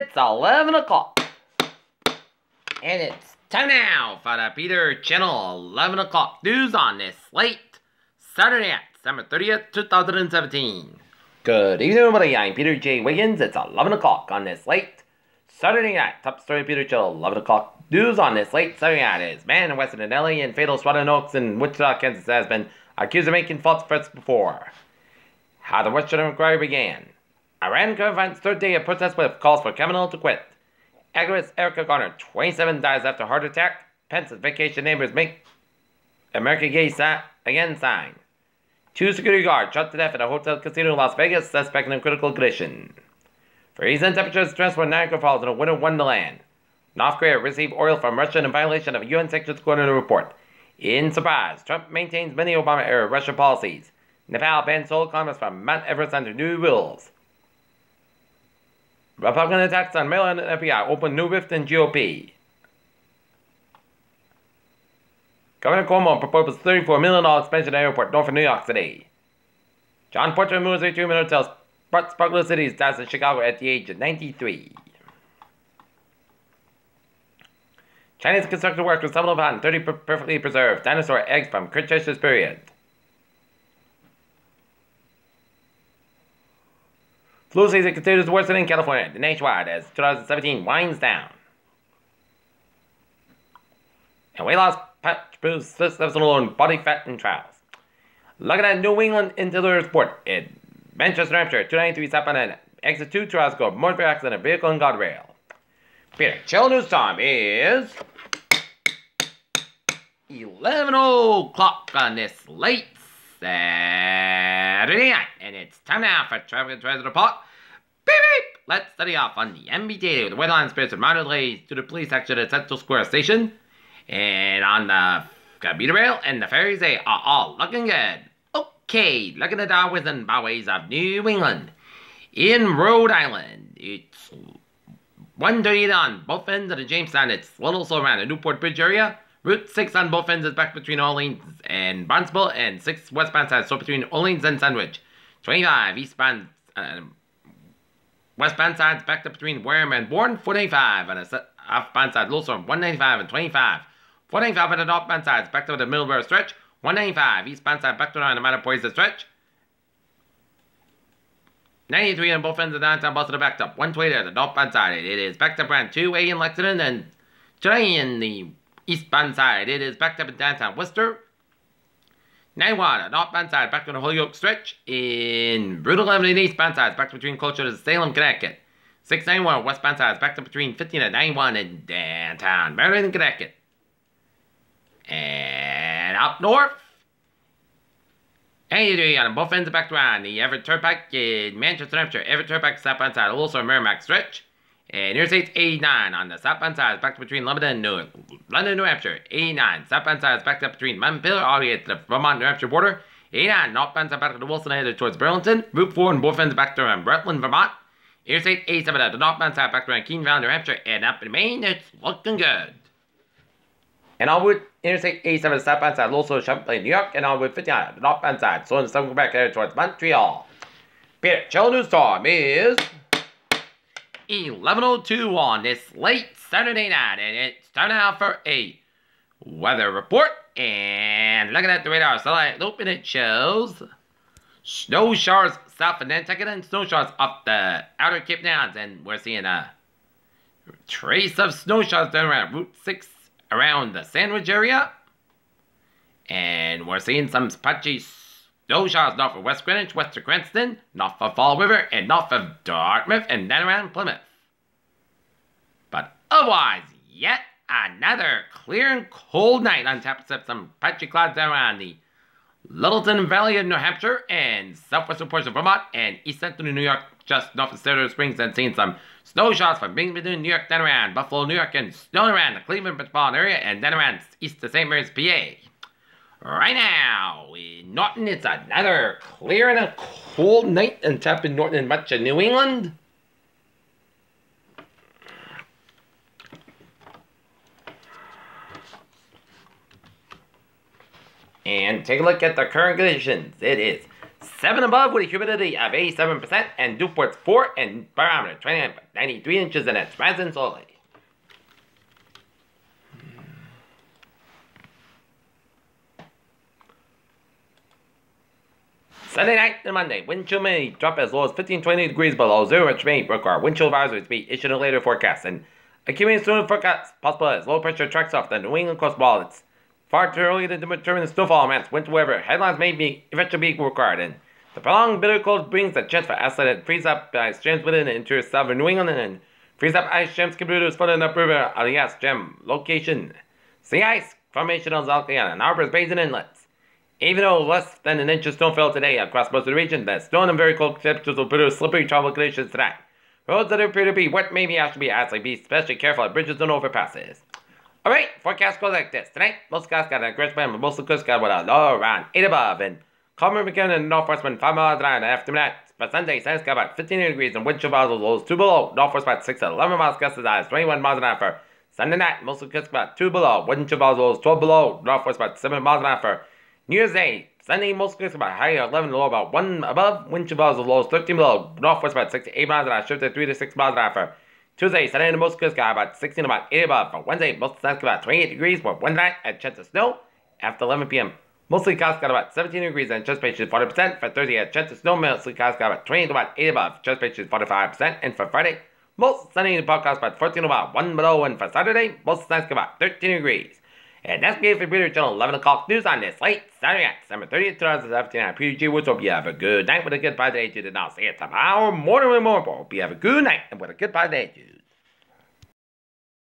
It's 11 o'clock. And it's time now for the Peter Channel 11 o'clock news on this late Saturday night, December 30th, 2017. Good evening, everybody. I'm Peter J. Wiggins. It's 11 o'clock on this late Saturday night. Top story Peter Channel 11 o'clock news on this late Saturday night is man in Western LA and fatal SWAT in Oaks in Wichita, Kansas has been accused of making false threats before. How the Western inquiry began. Iran confirms third day of protest with calls for Kavanaugh to quit. Activist Erica Garner, 27, dies after heart attack. Pence's vacation neighbors make America Gay again sign. 2 security guards shot to death at a hotel casino in Las Vegas, suspect in critical condition. Freezing temperatures transform Niagara Falls in a winter wonderland. North Korea received oil from Russia in violation of UN sanctions according to the report. In surprise, Trump maintains many Obama-era Russian policies. Nepal bans solar climbers from Mount Everest under new rules. Republican attacks on Maryland and FBI open new rift in GOP. Governor Cuomo proposes $34 million expansion to airport north of New York City. John Porter moves a 2-minute hotels Sparkler Cities dies in Chicago at the age of 93. Chinese construction workers stumbled upon 30 perfectly preserved dinosaur eggs from Cretaceous period. Flu season continues to worsen in California nationwide as 2017 winds down. And weight loss patch boosts systems alone, body fat and trials. Looking at New England Interior Sport in Manchester, New Hampshire, 293 South and exit 2 trials go motor accident, vehicle and guardrail. Peter, chill news time is 11 o'clock on this late Saturday night, and it's time now for Traffic and Transit Report. Beep beep! Let's study off on the MBTA with the weather line spirits and minor delays to the police section at Central Square Station. And on the commuter rail and the ferries, they are all looking good. Okay, looking at our widths and byways of New England. In Rhode Island, it's 138 on both ends of the Jamestown. It's a little slow around the Newport Bridge area. Route 6 on both ends is back between Orleans and Barnstable, and 6 westbound sides, so between Orleans and Sandwich. 25 eastbound, westbound sides backed up between Wareham and Bourne. 495 on the offbound side, Lowstorm. 195 and 25. 495 on the northbound sides backed up to the Middleborough stretch. 195 eastbound side backed around the Mattapoisett stretch. 93 on both ends of downtown Boston are backed up. 120 at the northbound side. It is backed up around 2A in Lexington, and today in the eastbound side, it is backed up in downtown Worcester. 91 on the northbound side, back on the Holyoke stretch. In Route 11 and eastbound sides, backed between Colchester and Salem, Connecticut. 691 westbound sides, backed up between 15 and 91 in downtown Maryland, Connecticut. And up north, 83 on both ends are backed around the Everett Turnpike in Manchester, New Hampshire. Everett Turnpike southbound side, also Merrimack stretch. And Interstate 89 on the southbound side is backed between London, New Hampshire. 89 southbound side is backed up between Montpelier all the way to the Vermont, New Hampshire border. 89 northbound side backed to Wilson headed towards Burlington. Route 4 on both ends backed around Rutland, Vermont. Interstate 87 at the northbound side backed around Keene Valley, New Hampshire. And up in Maine, it's looking good. And on Route Interstate 87 southbound side, also Champlain, New York. And on Route 59 at the northbound side, so in the southern Quebec headed towards Montreal. Peter, chill news time is 11:02 on this late Saturday night, and it's time now for a weather report. And looking at the radar satellite loop, and it shows snow showers south of Nantucket and snow showers up the outer Cape Downs, and we're seeing a trace of snow showers down around Route 6 around the Sandwich area, and we're seeing some patchy snow showers north of West Greenwich, west of Cranston, north of Fall River, and north of Dartmouth, and then around Plymouth. But otherwise, yet another clear and cold night on top of some patchy clouds down around the Littleton Valley of New Hampshire, and southwestern portion of Vermont, and east central New York, just north of Colorado Springs, and seeing some snow showers from Binghamton, New York, down around Buffalo, New York, and snow around the Cleveland metropolitan area, and then around east of St. Mary's, PA. Right now, in Norton, it's another clear and a cold night on top of Norton and much of New England. And take a look at the current conditions. It is 7 above with a humidity of 87% and dew points 4 and barometer 29.93 inches and it's rising slowly. Sunday night and Monday, wind chill may drop as low as 15-20 degrees below zero, which may require wind chill advisories to be issued in a later forecast. And accumulating snow forecast possible as low pressure tracks off the New England coast wall. It's far too early to determine the snowfall amounts. Winter weather headlines may be eventually be required. And the prolonged bitter cold brings a chance for isolated freeze up ice jams within the interior southern New England and freeze up ice jams can produce flooding upriver on the ice jam location. Sea ice formation on South Carolina and harbors, bays, and inlets. Even though less than an inch of snow fell today across most of the region, the snow and very cold temperatures will produce slippery travel conditions tonight. Roads that appear to be wet may be actually be icy. Be especially careful at bridges and overpasses. Alright, forecast goes like this. Tonight, most skies got a great band, but most of the coast got with a low around 8 above, and calmer begin in the northwest wind 5 miles an hour in the afternoon. But Sunday, sun's got about 15 degrees and wind chill lows lows 2 below. Northwest about 6 to 11 miles gusts as high as 21 miles an hour for Sunday night. Most of the coast about 2 below. Wind chill lows 12 below. Northwest about 7 miles an hour for New Year's Day. Sunday, most coast about high 11 low about 1 above. Wind chill lows 13 below. Northwest about 6 to 8 miles an hour. Shift to 3 to 6 miles an hour for Tuesday, Sunday, and most coast got about 16 about 8 above. For Wednesday, most of the skies got about 28 degrees. For Wednesday night, a chance of snow after 11 p.m. Mostly skies got about 17 degrees and anticipation is 40%. For Thursday, a chance of snow. Mostly skies got about 20 to about 8 above. Anticipation is 45%. And for Friday, most sunny and podcast about 14 about 1 below. And for Saturday, most of the skies got about 13 degrees. And that's the for Peter Channel 11 o'clock news on this late Saturday night, December 30th, 2017. I'm PG Woods. Hope you have a good night with a good positive attitude. And I'll see you tomorrow morning with more. Hope you have a good night and with a good positive attitude.